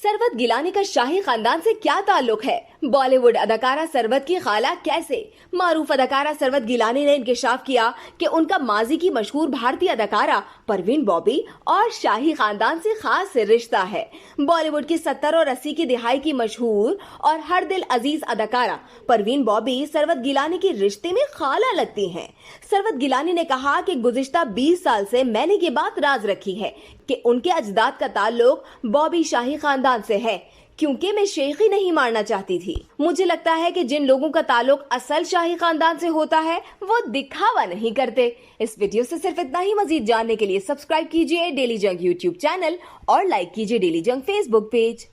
सरवत गिलानी का शाही खानदान से क्या ताल्लुक है? बॉलीवुड अदाकारा सरवत की खाला कैसे? मारूफ अदाकारा सरवत गिलानी ने इंकशाफ किया कि उनका माजी की मशहूर भारतीय अदाकारा परवीन बॉबी और शाही खानदान से खास रिश्ता है। बॉलीवुड की 70 और 80 की दिहाई की मशहूर और हर दिल अजीज अदाकारा परवीन बॉबी सरवत गिलानी के रिश्ते में खाला लगती हैं। सरवत गिलानी ने कहा कि गुज़िश्ता 20 साल से मैंने ये बात राज रखी है कि उनके अजदाद का ताल्लुक बॉबी शाही खानदान से है, क्योंकि मैं शेखी नहीं मारना चाहती थी। मुझे लगता है कि जिन लोगों का ताल्लुक असल शाही खानदान से होता है वो दिखावा नहीं करते। इस वीडियो से सिर्फ इतना ही। मजीद जानने के लिए सब्सक्राइब कीजिए डेली जंग यूट्यूब चैनल और लाइक कीजिए डेली जंग फेसबुक पेज।